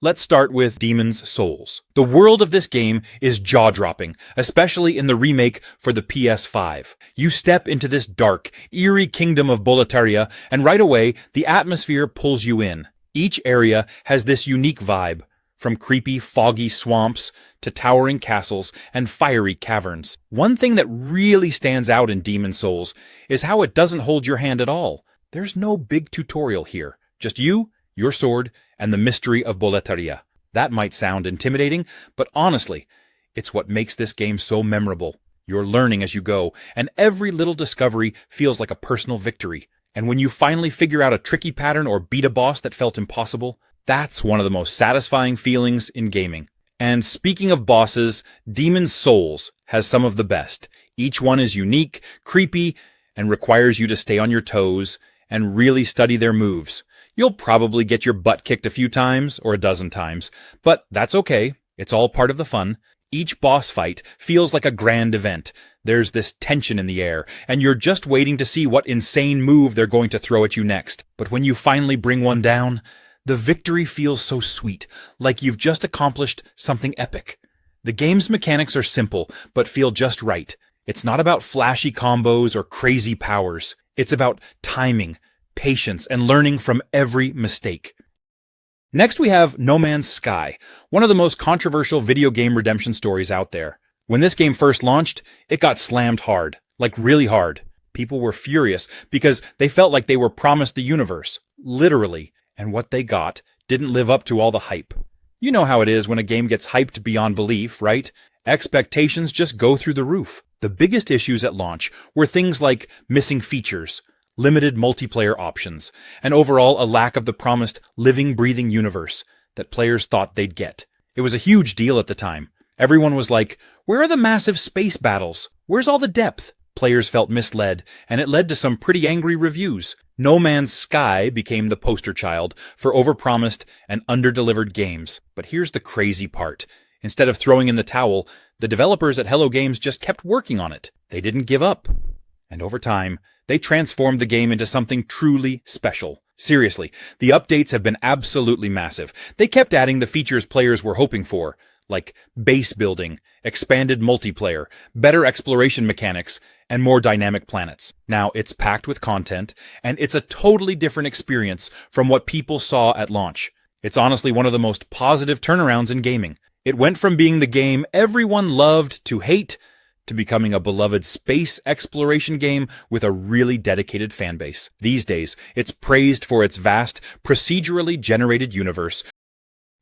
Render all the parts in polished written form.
Let's start with Demon's Souls. The world of this game is jaw-dropping, especially in the remake for the PS5. You step into this dark, eerie kingdom of Boletaria, and right away, the atmosphere pulls you in. Each area has this unique vibe, from creepy, foggy swamps to towering castles and fiery caverns. One thing that really stands out in Demon's Souls is how it doesn't hold your hand at all. There's no big tutorial here, just you, your sword, and the mystery of Boletaria. That might sound intimidating, but honestly, it's what makes this game so memorable. You're learning as you go, and every little discovery feels like a personal victory. And when you finally figure out a tricky pattern or beat a boss that felt impossible, that's one of the most satisfying feelings in gaming. And speaking of bosses, Demon's Souls has some of the best. Each one is unique, creepy, and requires you to stay on your toes and really study their moves. You'll probably get your butt kicked a few times, or a dozen times, but that's okay. It's all part of the fun. Each boss fight feels like a grand event. There's this tension in the air, and you're just waiting to see what insane move they're going to throw at you next. But when you finally bring one down, the victory feels so sweet, like you've just accomplished something epic. The game's mechanics are simple, but feel just right. It's not about flashy combos or crazy powers. It's about timing, patience, and learning from every mistake. Next we have No Man's Sky, one of the most controversial video game redemption stories out there. When this game first launched, it got slammed hard, like really hard. People were furious because they felt like they were promised the universe, literally, and what they got didn't live up to all the hype. You know how it is when a game gets hyped beyond belief, right? Expectations just go through the roof. The biggest issues at launch were things like missing features, limited multiplayer options, and overall a lack of the promised living, breathing universe that players thought they'd get. It was a huge deal at the time. Everyone was like, where are the massive space battles? Where's all the depth? Players felt misled, and it led to some pretty angry reviews. No Man's Sky became the poster child for overpromised and underdelivered games. But here's the crazy part. Instead of throwing in the towel, the developers at Hello Games just kept working on it. They didn't give up. And over time, they transformed the game into something truly special. Seriously, the updates have been absolutely massive. They kept adding the features players were hoping for, like base building, expanded multiplayer, better exploration mechanics, and more dynamic planets. Now, it's packed with content, and it's a totally different experience from what people saw at launch. It's honestly one of the most positive turnarounds in gaming. It went from being the game everyone loved to hate, to becoming a beloved space exploration game with a really dedicated fanbase. These days, it's praised for its vast, procedurally generated universe.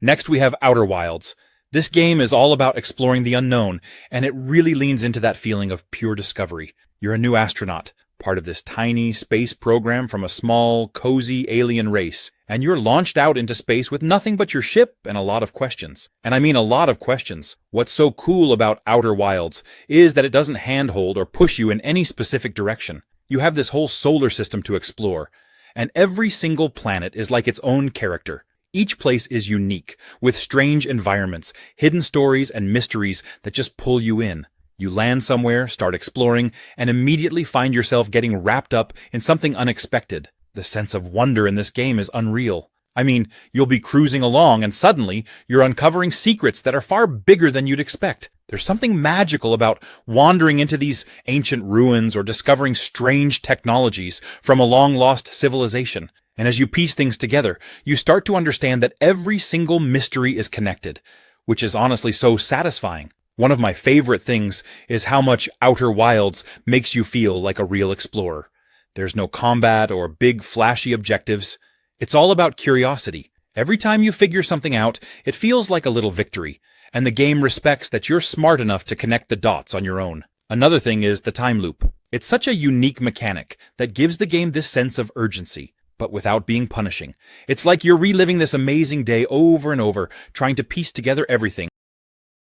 Next, we have Outer Wilds. This game is all about exploring the unknown, and it really leans into that feeling of pure discovery. You're a new astronaut, part of this tiny space program from a small, cozy alien race, and you're launched out into space with nothing but your ship and a lot of questions. And I mean a lot of questions. What's so cool about Outer Wilds is that it doesn't handhold or push you in any specific direction. You have this whole solar system to explore, and every single planet is like its own character. Each place is unique, with strange environments, hidden stories, and mysteries that just pull you in. You land somewhere, start exploring, and immediately find yourself getting wrapped up in something unexpected. The sense of wonder in this game is unreal. I mean, you'll be cruising along and suddenly you're uncovering secrets that are far bigger than you'd expect. There's something magical about wandering into these ancient ruins or discovering strange technologies from a long-lost civilization. And as you piece things together, you start to understand that every single mystery is connected, which is honestly so satisfying. One of my favorite things is how much Outer Wilds makes you feel like a real explorer. There's no combat or big flashy objectives. It's all about curiosity. Every time you figure something out, it feels like a little victory, and the game respects that you're smart enough to connect the dots on your own. Another thing is the time loop. It's such a unique mechanic that gives the game this sense of urgency, but without being punishing. It's like you're reliving this amazing day over and over, trying to piece together everything.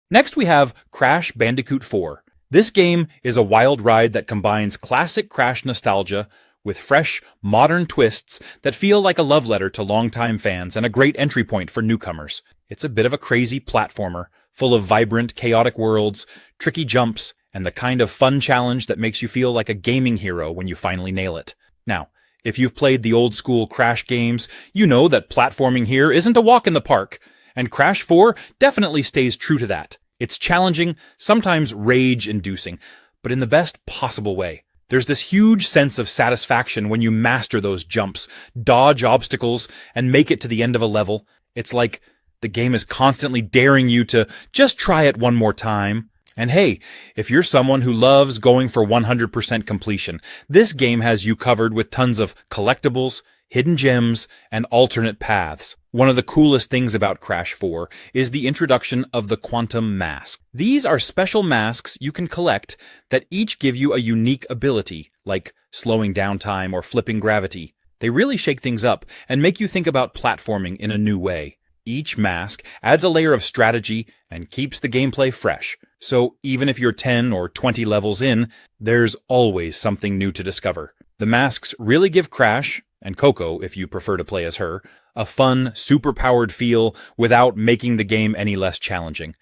Next we have Crash Bandicoot 4. This game is a wild ride that combines classic Crash nostalgia with fresh, modern twists that feel like a love letter to longtime fans and a great entry point for newcomers. It's a bit of a crazy platformer, full of vibrant, chaotic worlds, tricky jumps, and the kind of fun challenge that makes you feel like a gaming hero when you finally nail it. Now, if you've played the old-school Crash games, you know that platforming here isn't a walk in the park, And Crash 4 definitely stays true to that. It's challenging, sometimes rage-inducing, but in the best possible way. There's this huge sense of satisfaction when you master those jumps, dodge obstacles, and make it to the end of a level. It's like the game is constantly daring you to just try it one more time. And hey, if you're someone who loves going for 100% completion, this game has you covered with tons of collectibles, hidden gems, and alternate paths. One of the coolest things about Crash 4 is the introduction of the Quantum Mask. These are special masks you can collect that each give you a unique ability, like slowing down time or flipping gravity. They really shake things up and make you think about platforming in a new way. Each mask adds a layer of strategy and keeps the gameplay fresh. So even if you're 10 or 20 levels in, there's always something new to discover. The masks really give Crash, and Coco, if you prefer to play as her, a fun, super-powered feel without making the game any less challenging.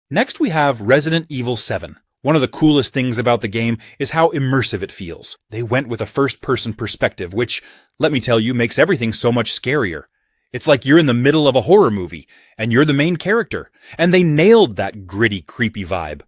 Next we have Resident Evil 7. One of the coolest things about the game is how immersive it feels. They went with a first-person perspective, which, let me tell you, makes everything so much scarier. It's like you're in the middle of a horror movie, and you're the main character. And they nailed that gritty, creepy vibe.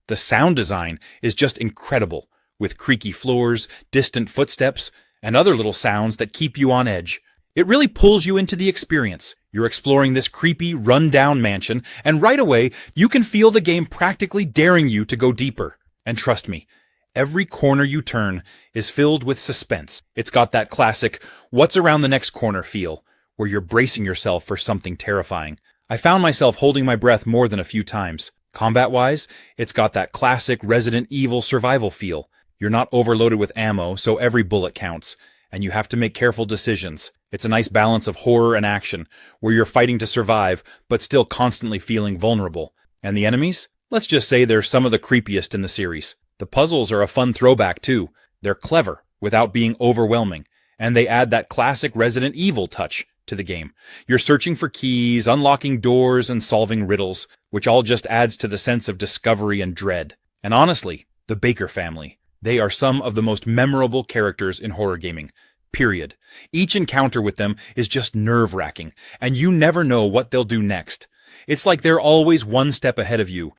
The sound design is just incredible, with creaky floors, distant footsteps, and other little sounds that keep you on edge. It really pulls you into the experience. You're exploring this creepy, run-down mansion, and right away, you can feel the game practically daring you to go deeper. And trust me, every corner you turn is filled with suspense. It's got that classic, what's around the next corner feel, where you're bracing yourself for something terrifying. I found myself holding my breath more than a few times. Combat-wise, it's got that classic Resident Evil survival feel. You're not overloaded with ammo, so every bullet counts, and you have to make careful decisions. It's a nice balance of horror and action, where you're fighting to survive, but still constantly feeling vulnerable. And the enemies? Let's just say they're some of the creepiest in the series. The puzzles are a fun throwback too. They're clever, without being overwhelming, and they add that classic Resident Evil touch to the game. You're searching for keys, unlocking doors, and solving riddles, which all just adds to the sense of discovery and dread. And honestly, the Baker family. They are some of the most memorable characters in horror gaming. Period. Each encounter with them is just nerve-wracking, and you never know what they'll do next. It's like they're always one step ahead of you.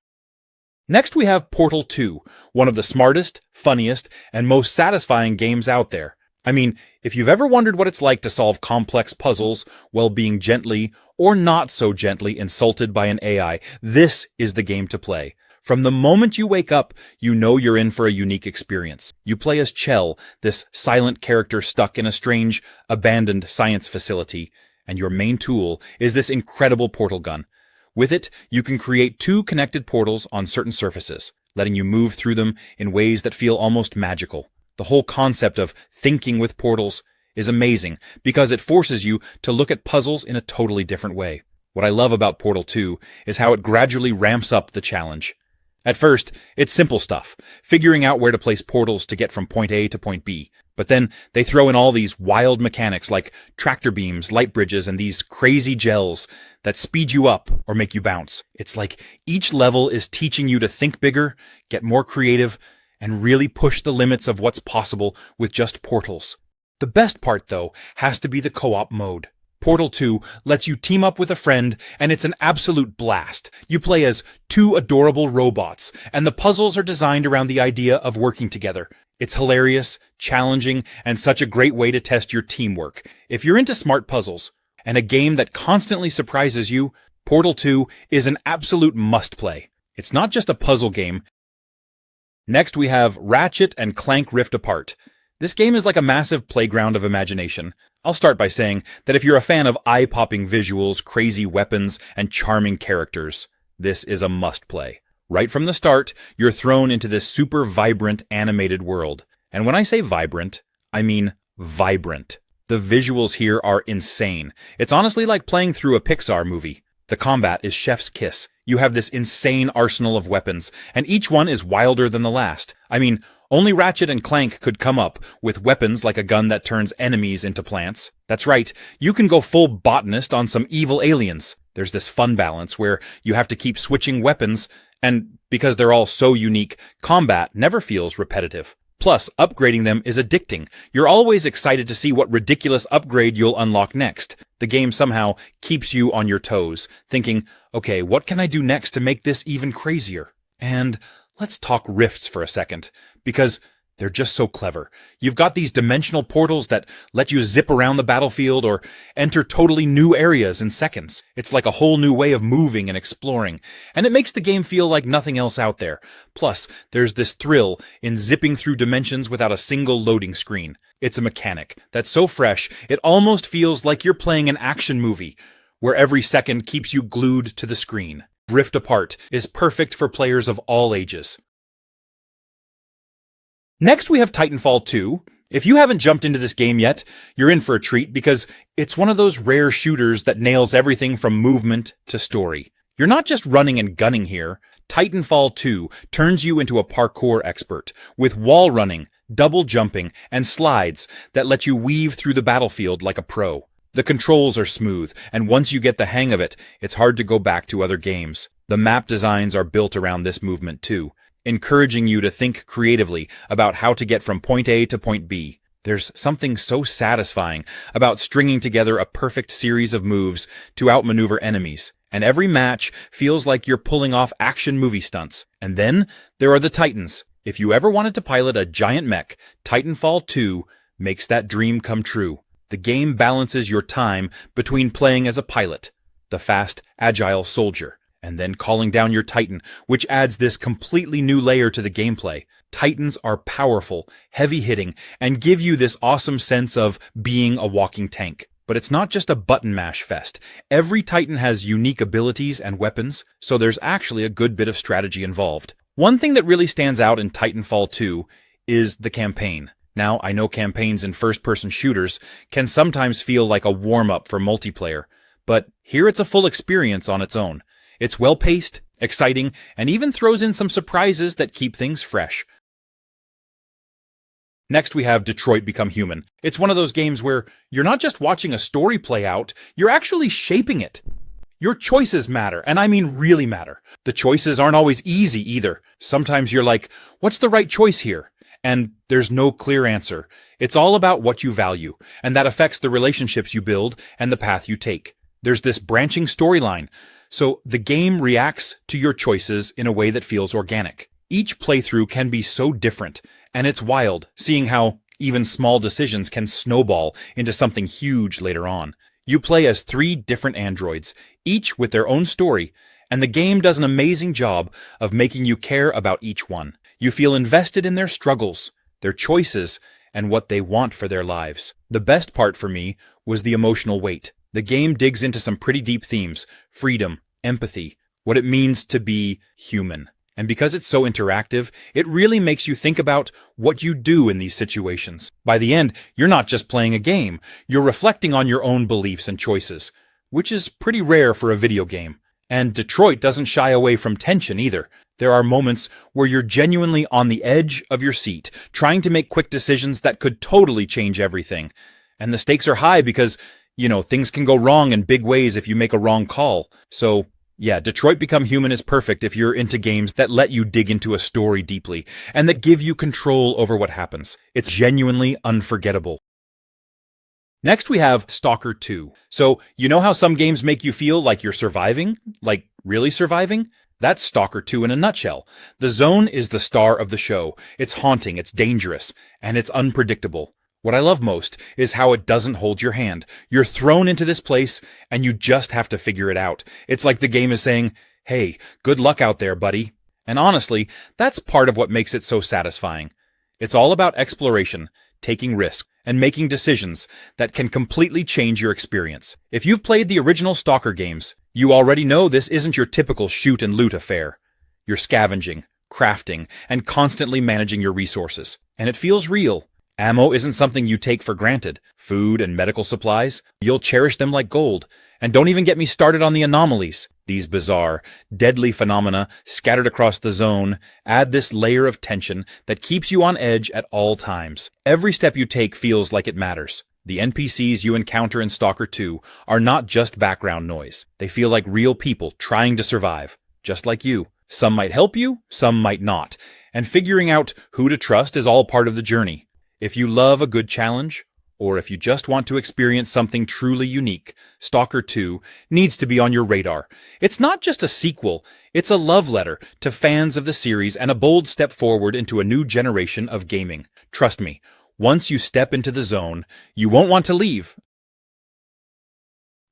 Next we have Portal 2, one of the smartest, funniest, and most satisfying games out there. I mean, if you've ever wondered what it's like to solve complex puzzles while being gently or not so gently insulted by an AI, this is the game to play. From the moment you wake up, you know you're in for a unique experience. You play as Chell, this silent character stuck in a strange, abandoned science facility, and your main tool is this incredible portal gun. With it, you can create 2 connected portals on certain surfaces, letting you move through them in ways that feel almost magical. The whole concept of thinking with portals is amazing because it forces you to look at puzzles in a totally different way. What I love about Portal 2 is how it gradually ramps up the challenge. At first, it's simple stuff, figuring out where to place portals to get from point A to point B. But then they throw in all these wild mechanics like tractor beams, light bridges, and these crazy gels that speed you up or make you bounce. It's like each level is teaching you to think bigger, get more creative, and really push the limits of what's possible with just portals. The best part, though, has to be the co-op mode. Portal 2 lets you team up with a friend, and it's an absolute blast. You play as 2 adorable robots, and the puzzles are designed around the idea of working together. It's hilarious, challenging, and such a great way to test your teamwork. If you're into smart puzzles, and a game that constantly surprises you, Portal 2 is an absolute must-play. It's not just a puzzle game. Next we have Ratchet and Clank Rift Apart. This game is like a massive playground of imagination. I'll start by saying that if you're a fan of eye-popping visuals, crazy weapons, and charming characters, this is a must-play. Right from the start, you're thrown into this super vibrant animated world. And when I say vibrant, I mean vibrant. The visuals here are insane. It's honestly like playing through a Pixar movie. The combat is chef's kiss. You have this insane arsenal of weapons, and each one is wilder than the last. I mean, only Ratchet and Clank could come up with weapons like a gun that turns enemies into plants. That's right, you can go full botanist on some evil aliens. There's this fun balance where you have to keep switching weapons, and because they're all so unique, combat never feels repetitive. Plus, upgrading them is addicting. You're always excited to see what ridiculous upgrade you'll unlock next. The game somehow keeps you on your toes, thinking, okay, what can I do next to make this even crazier? And let's talk rifts for a second, because they're just so clever. You've got these dimensional portals that let you zip around the battlefield or enter totally new areas in seconds. It's like a whole new way of moving and exploring, and it makes the game feel like nothing else out there. Plus, there's this thrill in zipping through dimensions without a single loading screen. It's a mechanic that's so fresh, it almost feels like you're playing an action movie, where every second keeps you glued to the screen. Rift Apart is perfect for players of all ages. Next, we have Titanfall 2. If you haven't jumped into this game yet, you're in for a treat because it's one of those rare shooters that nails everything from movement to story. You're not just running and gunning here. Titanfall 2 turns you into a parkour expert with wall running, double jumping, and slides that let you weave through the battlefield like a pro. The controls are smooth, and once you get the hang of it, it's hard to go back to other games. The map designs are built around this movement too, encouraging you to think creatively about how to get from point A to point B. There's something so satisfying about stringing together a perfect series of moves to outmaneuver enemies, and every match feels like you're pulling off action movie stunts. And then there are the Titans. If you ever wanted to pilot a giant mech, Titanfall 2 makes that dream come true. The game balances your time between playing as a pilot, the fast, agile soldier, and then calling down your Titan, which adds this completely new layer to the gameplay. Titans are powerful, heavy-hitting, and give you this awesome sense of being a walking tank. But it's not just a button mash fest. Every Titan has unique abilities and weapons, so there's actually a good bit of strategy involved. One thing that really stands out in Titanfall 2 is the campaign. Now, I know campaigns in first-person shooters can sometimes feel like a warm-up for multiplayer, but here it's a full experience on its own. It's well-paced, exciting, and even throws in some surprises that keep things fresh. Next, we have Detroit Become Human. It's one of those games where you're not just watching a story play out, you're actually shaping it. Your choices matter, and I mean really matter. The choices aren't always easy either. Sometimes you're like, what's the right choice here? And there's no clear answer. It's all about what you value, and that affects the relationships you build and the path you take. There's this branching storyline, so the game reacts to your choices in a way that feels organic. Each playthrough can be so different, and it's wild seeing how even small decisions can snowball into something huge later on. You play as 3 different androids, each with their own story, and the game does an amazing job of making you care about each one. You feel invested in their struggles, their choices, and what they want for their lives. The best part for me was the emotional weight. The game digs into some pretty deep themes: freedom, empathy, what it means to be human. And because it's so interactive, it really makes you think about what you do in these situations. By the end, you're not just playing a game, you're reflecting on your own beliefs and choices, which is pretty rare for a video game. And Detroit doesn't shy away from tension either. There are moments where you're genuinely on the edge of your seat, trying to make quick decisions that could totally change everything. And the stakes are high because, things can go wrong in big ways if you make a wrong call. So, yeah, Detroit Become Human is perfect if you're into games that let you dig into a story deeply and that give you control over what happens. It's genuinely unforgettable. Next, we have Stalker 2. So, you know how some games make you feel like you're surviving? Like, really surviving? That's Stalker 2 in a nutshell. The zone is the star of the show. It's haunting, it's dangerous, and it's unpredictable. What I love most is how it doesn't hold your hand. You're thrown into this place, and you just have to figure it out. It's like the game is saying, hey, good luck out there, buddy. And honestly, that's part of what makes it so satisfying. It's all about exploration, taking risks, and making decisions that can completely change your experience. If you've played the original Stalker games, you already know this isn't your typical shoot and loot affair. You're scavenging, crafting, and constantly managing your resources. And it feels real. Ammo isn't something you take for granted. Food and medical supplies, you'll cherish them like gold. And don't even get me started on the anomalies. These bizarre, deadly phenomena scattered across the zone add this layer of tension that keeps you on edge at all times. Every step you take feels like it matters. The NPCs you encounter in Stalker 2 are not just background noise. They feel like real people trying to survive, just like you. Some might help you, some might not, and figuring out who to trust is all part of the journey. If you love a good challenge, or if you just want to experience something truly unique, Stalker 2 needs to be on your radar. It's not just a sequel, it's a love letter to fans of the series and a bold step forward into a new generation of gaming. Trust me, once you step into the zone, you won't want to leave.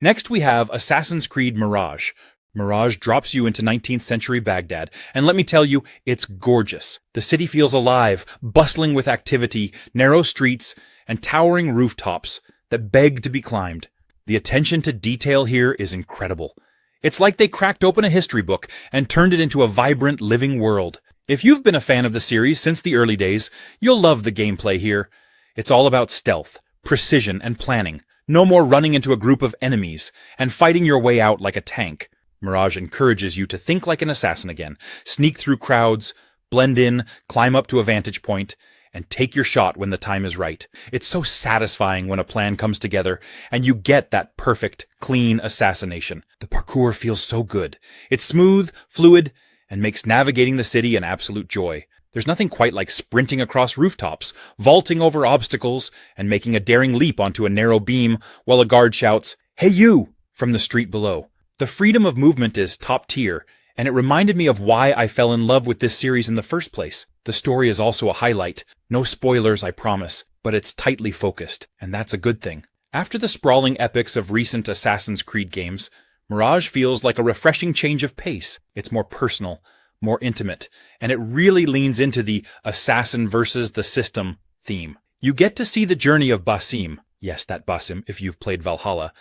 Next we have Assassin's Creed Mirage. Mirage drops you into 19th century Baghdad, and let me tell you, it's gorgeous. The city feels alive, bustling with activity, narrow streets, and towering rooftops that beg to be climbed. The attention to detail here is incredible. It's like they cracked open a history book and turned it into a vibrant, living world. If you've been a fan of the series since the early days, you'll love the gameplay here. It's all about stealth, precision, and planning. No more running into a group of enemies and fighting your way out like a tank. Mirage encourages you to think like an assassin again, sneak through crowds, blend in, climb up to a vantage point, and take your shot when the time is right. It's so satisfying when a plan comes together and you get that perfect, clean assassination. The parkour feels so good. It's smooth, fluid, and makes navigating the city an absolute joy. There's nothing quite like sprinting across rooftops, vaulting over obstacles, and making a daring leap onto a narrow beam while a guard shouts, "Hey you!" from the street below. The freedom of movement is top tier, and it reminded me of why I fell in love with this series in the first place. The story is also a highlight. No spoilers, I promise, but it's tightly focused, and that's a good thing. After the sprawling epics of recent Assassin's Creed games, Mirage feels like a refreshing change of pace. It's more personal, more intimate, and it really leans into the assassin versus the system theme. You get to see the journey of Basim. Yes, that Basim, if you've played Valhalla.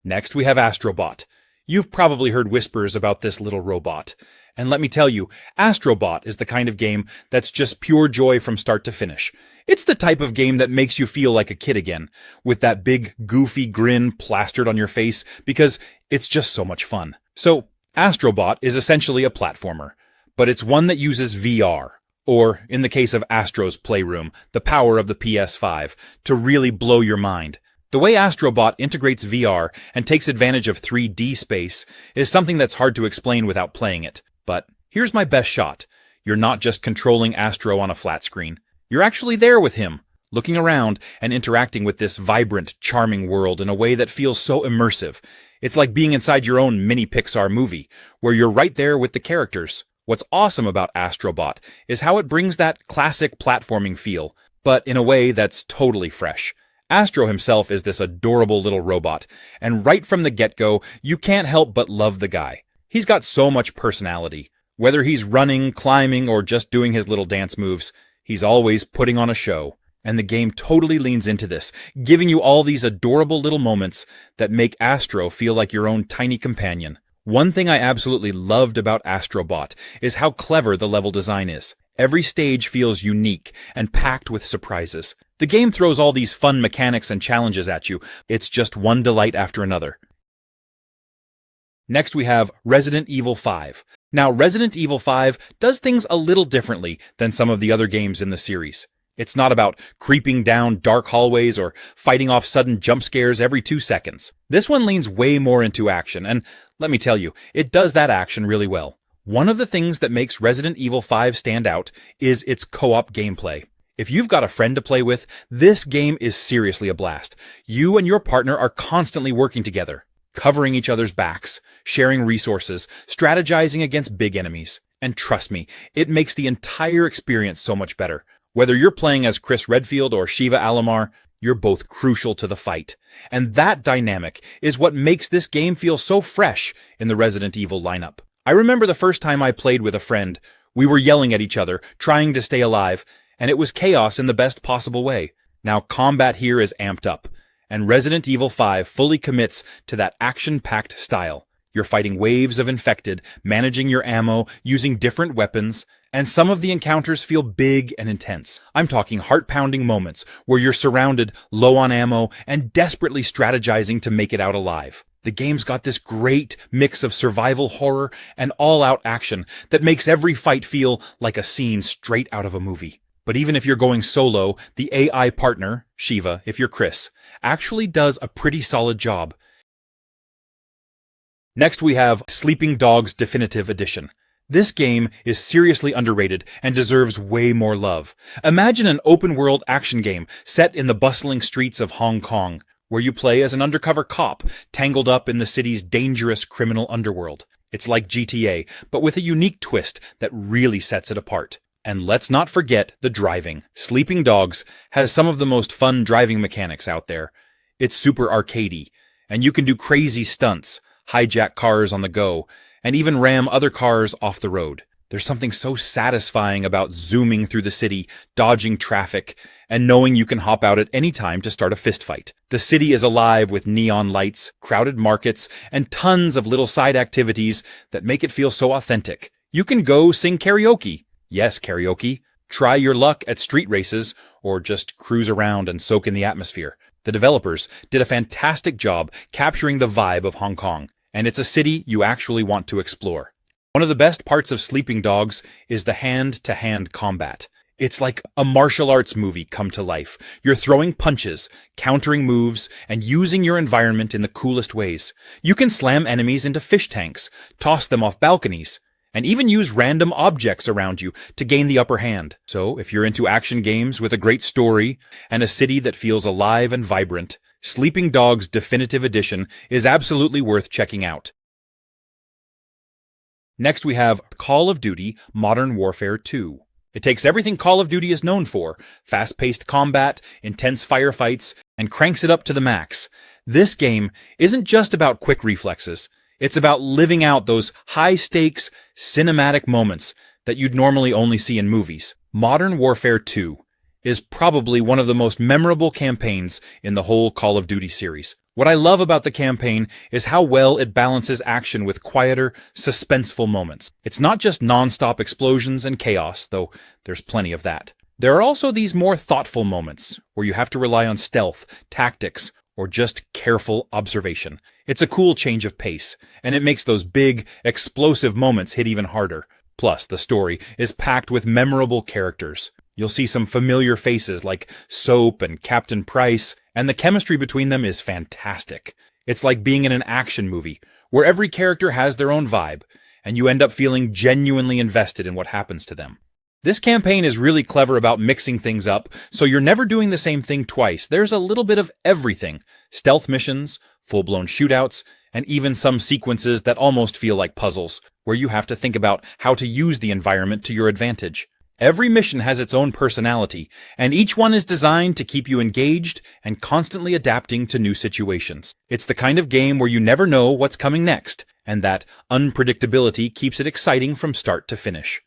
Next, we have Astrobot. You've probably heard whispers about this little robot. And let me tell you, Astrobot is the kind of game that's just pure joy from start to finish. It's the type of game that makes you feel like a kid again, with that big, goofy grin plastered on your face, because it's just so much fun. So, Astrobot is essentially a platformer, but it's one that uses VR, or, in the case of Astro's Playroom, the power of the PS5, to really blow your mind. The way Astrobot integrates VR and takes advantage of 3D space is something that's hard to explain without playing it. But here's my best shot. You're not just controlling Astro on a flat screen. You're actually there with him, looking around and interacting with this vibrant, charming world in a way that feels so immersive. It's like being inside your own mini Pixar movie, where you're right there with the characters. What's awesome about Astrobot is how it brings that classic platforming feel, but in a way that's totally fresh. Astro himself is this adorable little robot, and right from the get-go, you can't help but love the guy. He's got so much personality. Whether he's running, climbing, or just doing his little dance moves, he's always putting on a show. And the game totally leans into this, giving you all these adorable little moments that make Astro feel like your own tiny companion. One thing I absolutely loved about Astrobot is how clever the level design is. Every stage feels unique and packed with surprises. The game throws all these fun mechanics and challenges at you. It's just one delight after another. Next we have Resident Evil 5. Now, Resident Evil 5 does things a little differently than some of the other games in the series. It's not about creeping down dark hallways or fighting off sudden jump scares every 2 seconds. This one leans way more into action, and let me tell you, it does that action really well. One of the things that makes Resident Evil 5 stand out is its co-op gameplay. If you've got a friend to play with, this game is seriously a blast. You and your partner are constantly working together, covering each other's backs, sharing resources, strategizing against big enemies. And trust me, it makes the entire experience so much better. Whether you're playing as Chris Redfield or Shiva Alomar, you're both crucial to the fight. And that dynamic is what makes this game feel so fresh in the Resident Evil lineup. I remember the first time I played with a friend. We were yelling at each other, trying to stay alive, and it was chaos in the best possible way. Now combat here is amped up, and Resident Evil 5 fully commits to that action-packed style. You're fighting waves of infected, managing your ammo, using different weapons, and some of the encounters feel big and intense. I'm talking heart-pounding moments where you're surrounded, low on ammo, and desperately strategizing to make it out alive. The game's got this great mix of survival horror and all-out action that makes every fight feel like a scene straight out of a movie. But even if you're going solo, the AI partner, Shiva, if you're Chris, actually does a pretty solid job. Next we have Sleeping Dogs Definitive Edition. This game is seriously underrated and deserves way more love. Imagine an open-world action game set in the bustling streets of Hong Kong, where you play as an undercover cop tangled up in the city's dangerous criminal underworld. It's like GTA, but with a unique twist that really sets it apart. And let's not forget the driving. Sleeping Dogs has some of the most fun driving mechanics out there. It's super arcadey, and you can do crazy stunts, hijack cars on the go, and even ram other cars off the road. There's something so satisfying about zooming through the city, dodging traffic, and knowing you can hop out at any time to start a fistfight. The city is alive with neon lights, crowded markets, and tons of little side activities that make it feel so authentic. You can go sing karaoke. Yes, karaoke. Try your luck at street races, or just cruise around and soak in the atmosphere. The developers did a fantastic job capturing the vibe of Hong Kong, and it's a city you actually want to explore. One of the best parts of Sleeping Dogs is the hand-to-hand combat. It's like a martial arts movie come to life. You're throwing punches, countering moves, and using your environment in the coolest ways. You can slam enemies into fish tanks, toss them off balconies, and even use random objects around you to gain the upper hand. So, if you're into action games with a great story and a city that feels alive and vibrant, Sleeping Dogs Definitive Edition is absolutely worth checking out. Next we have Call of Duty Modern Warfare 2. It takes everything Call of Duty is known for, fast-paced combat, intense firefights, and cranks it up to the max. This game isn't just about quick reflexes. It's about living out those high-stakes, cinematic moments that you'd normally only see in movies. Modern Warfare 2 is probably one of the most memorable campaigns in the whole Call of Duty series. What I love about the campaign is how well it balances action with quieter, suspenseful moments. It's not just non-stop explosions and chaos, though there's plenty of that. There are also these more thoughtful moments, where you have to rely on stealth, tactics, or just careful observation. It's a cool change of pace, and it makes those big, explosive moments hit even harder. Plus, the story is packed with memorable characters. You'll see some familiar faces like Soap and Captain Price, and the chemistry between them is fantastic. It's like being in an action movie, where every character has their own vibe, and you end up feeling genuinely invested in what happens to them. This campaign is really clever about mixing things up, so you're never doing the same thing twice. There's a little bit of everything. Stealth missions, full-blown shootouts, and even some sequences that almost feel like puzzles, where you have to think about how to use the environment to your advantage. Every mission has its own personality, and each one is designed to keep you engaged and constantly adapting to new situations. It's the kind of game where you never know what's coming next, and that unpredictability keeps it exciting from start to finish.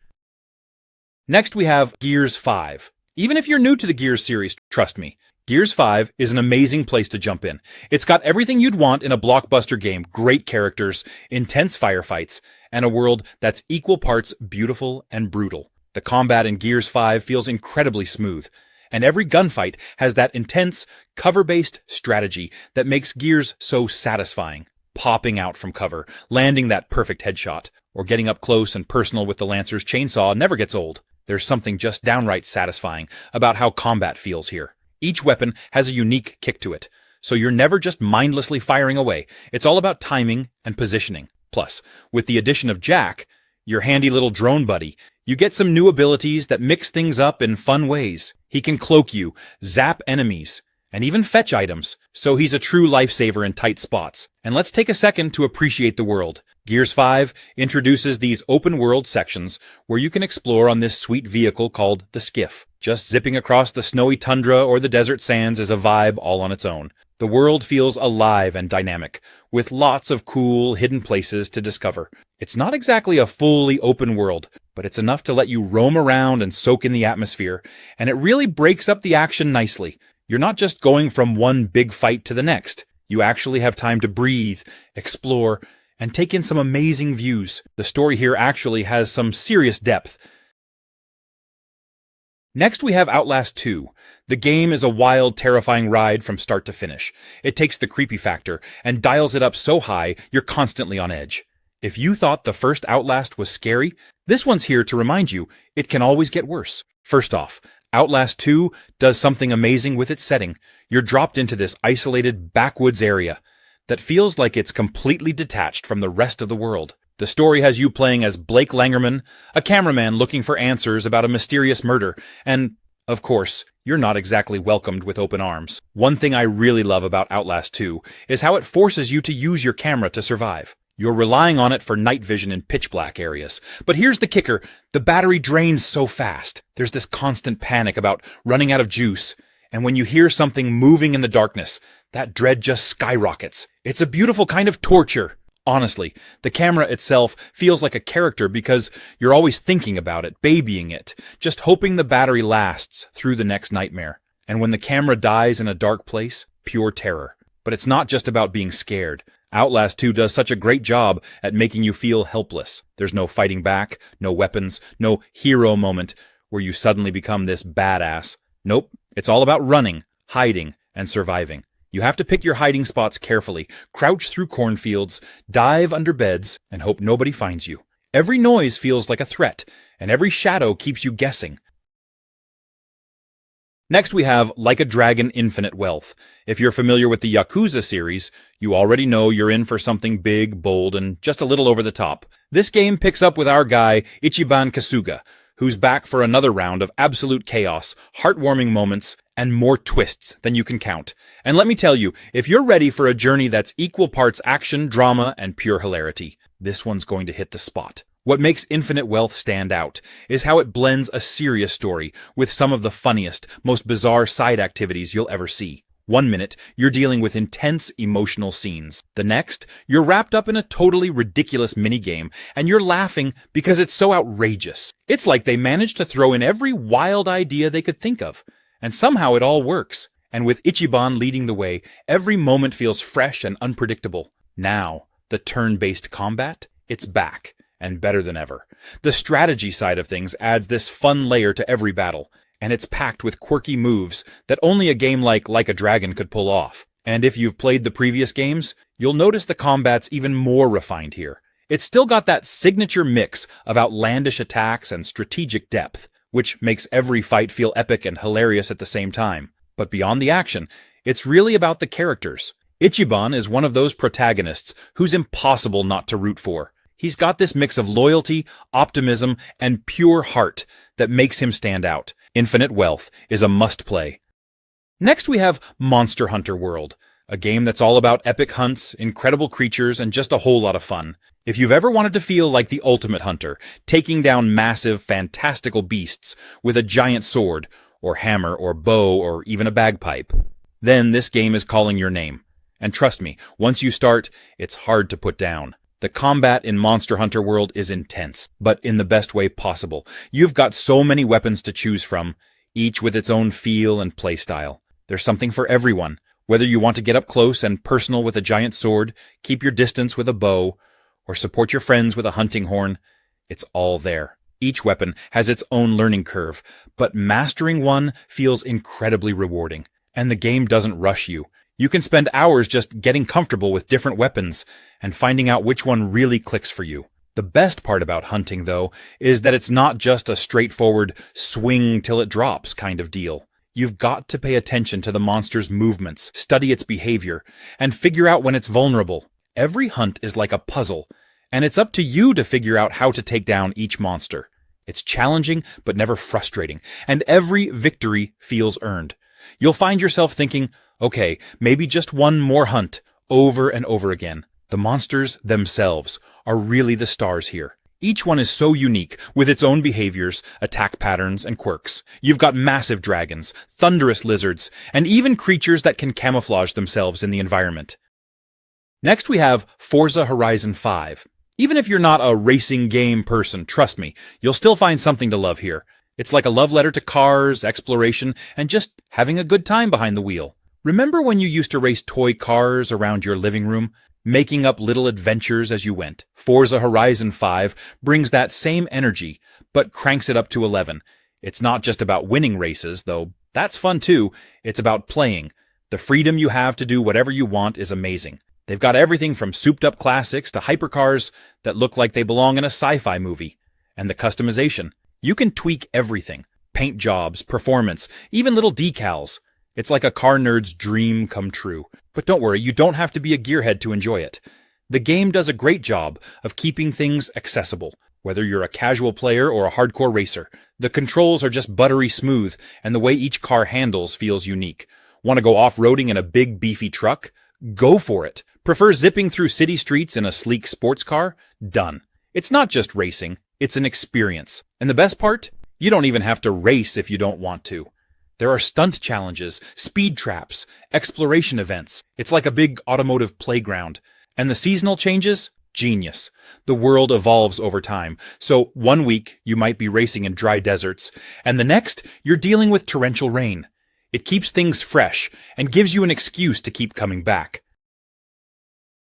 Next we have Gears 5. Even if you're new to the Gears series, trust me, Gears 5 is an amazing place to jump in. It's got everything you'd want in a blockbuster game: great characters, intense firefights, and a world that's equal parts beautiful and brutal. The combat in Gears 5 feels incredibly smooth, and every gunfight has that intense, cover-based strategy that makes Gears so satisfying. Popping out from cover, landing that perfect headshot, or getting up close and personal with the Lancer's chainsaw never gets old. There's something just downright satisfying about how combat feels here. Each weapon has a unique kick to it, so you're never just mindlessly firing away. It's all about timing and positioning. Plus, with the addition of Jack, your handy little drone buddy, you get some new abilities that mix things up in fun ways. He can cloak you, zap enemies, and even fetch items, so he's a true lifesaver in tight spots. And let's take a second to appreciate the world. Gears 5 introduces these open-world sections where you can explore on this sweet vehicle called the Skiff. Just zipping across the snowy tundra or the desert sands is a vibe all on its own. The world feels alive and dynamic, with lots of cool, hidden places to discover. It's not exactly a fully open world, but it's enough to let you roam around and soak in the atmosphere, and it really breaks up the action nicely. You're not just going from one big fight to the next. You actually have time to breathe, explore, and take in some amazing views. The story here actually has some serious depth. Next we have Outlast 2. The game is a wild, terrifying ride from start to finish. It takes the creepy factor and dials it up so high you're constantly on edge. If you thought the first Outlast was scary, this one's here to remind you it can always get worse. First off, Outlast 2 does something amazing with its setting. You're dropped into this isolated backwoods area. that feels like it's completely detached from the rest of the world. The story has you playing as Blake Langerman, a cameraman looking for answers about a mysterious murder, and, of course, you're not exactly welcomed with open arms. One thing I really love about Outlast 2 is how it forces you to use your camera to survive. You're relying on it for night vision in pitch black areas. But here's the kicker, the battery drains so fast. There's this constant panic about running out of juice, and when you hear something moving in the darkness, that dread just skyrockets. It's a beautiful kind of torture. Honestly, the camera itself feels like a character because you're always thinking about it, babying it, just hoping the battery lasts through the next nightmare. And when the camera dies in a dark place, pure terror. But it's not just about being scared. Outlast 2 does such a great job at making you feel helpless. There's no fighting back, no weapons, no hero moment where you suddenly become this badass. Nope, it's all about running, hiding, and surviving. You have to pick your hiding spots carefully, crouch through cornfields, dive under beds, and hope nobody finds you. Every noise feels like a threat, and every shadow keeps you guessing. Next we have Like a Dragon Infinite Wealth. If you're familiar with the Yakuza series, you already know you're in for something big, bold, and just a little over the top. This game picks up with our guy, Ichiban Kasuga, who's back for another round of absolute chaos, heartwarming moments, and more twists than you can count. And let me tell you, if you're ready for a journey that's equal parts action, drama, and pure hilarity, this one's going to hit the spot. What makes Infinite Wealth stand out is how it blends a serious story with some of the funniest, most bizarre side activities you'll ever see. One minute, you're dealing with intense emotional scenes. The next, you're wrapped up in a totally ridiculous minigame, and you're laughing because it's so outrageous. It's like they managed to throw in every wild idea they could think of. And somehow it all works. And with Ichiban leading the way, every moment feels fresh and unpredictable. Now, the turn-based combat, it's back. And better than ever. The strategy side of things adds this fun layer to every battle, and it's packed with quirky moves that only a game like a Dragon could pull off. And if you've played the previous games, you'll notice the combat's even more refined here. It's still got that signature mix of outlandish attacks and strategic depth, which makes every fight feel epic and hilarious at the same time. But beyond the action, it's really about the characters. Ichiban is one of those protagonists who's impossible not to root for. He's got this mix of loyalty, optimism, and pure heart that makes him stand out. Infinite Wealth is a must-play. Next we have Monster Hunter World, a game that's all about epic hunts, incredible creatures, and just a whole lot of fun. If you've ever wanted to feel like the ultimate hunter, taking down massive, fantastical beasts with a giant sword, or hammer, or bow, or even a bagpipe, then this game is calling your name. And trust me, once you start, it's hard to put down. The combat in Monster Hunter World is intense, but in the best way possible. You've got so many weapons to choose from, each with its own feel and playstyle. There's something for everyone. Whether you want to get up close and personal with a giant sword, keep your distance with a bow, or support your friends with a hunting horn, it's all there. Each weapon has its own learning curve, but mastering one feels incredibly rewarding, and the game doesn't rush you. You can spend hours just getting comfortable with different weapons and finding out which one really clicks for you. The best part about hunting, though, is that it's not just a straightforward swing till it drops kind of deal. You've got to pay attention to the monster's movements, study its behavior, and figure out when it's vulnerable. Every hunt is like a puzzle, and it's up to you to figure out how to take down each monster. It's challenging, but never frustrating, and every victory feels earned. You'll find yourself thinking, okay, maybe just one more hunt, over and over again. The monsters themselves are really the stars here. Each one is so unique, with its own behaviors, attack patterns, and quirks. You've got massive dragons, thunderous lizards, and even creatures that can camouflage themselves in the environment. Next we have Forza Horizon 5. Even if you're not a racing game person, trust me, you'll still find something to love here. It's like a love letter to cars, exploration, and just having a good time behind the wheel. Remember when you used to race toy cars around your living room, making up little adventures as you went? Forza Horizon 5 brings that same energy, but cranks it up to 11. It's not just about winning races, though that's fun too. It's about playing. The freedom you have to do whatever you want is amazing. They've got everything from souped-up classics to hypercars that look like they belong in a sci-fi movie. And the customization. You can tweak everything. Paint jobs, performance, even little decals. It's like a car nerd's dream come true. But don't worry, you don't have to be a gearhead to enjoy it. The game does a great job of keeping things accessible, whether you're a casual player or a hardcore racer. The controls are just buttery smooth, and the way each car handles feels unique. Want to go off-roading in a big, beefy truck? Go for it. Prefer zipping through city streets in a sleek sports car? Done. It's not just racing, it's an experience. And the best part? You don't even have to race if you don't want to. There are stunt challenges, speed traps, exploration events. It's like a big automotive playground. And the seasonal changes? Genius. The world evolves over time. So one week you might be racing in dry deserts, and the next you're dealing with torrential rain. It keeps things fresh and gives you an excuse to keep coming back.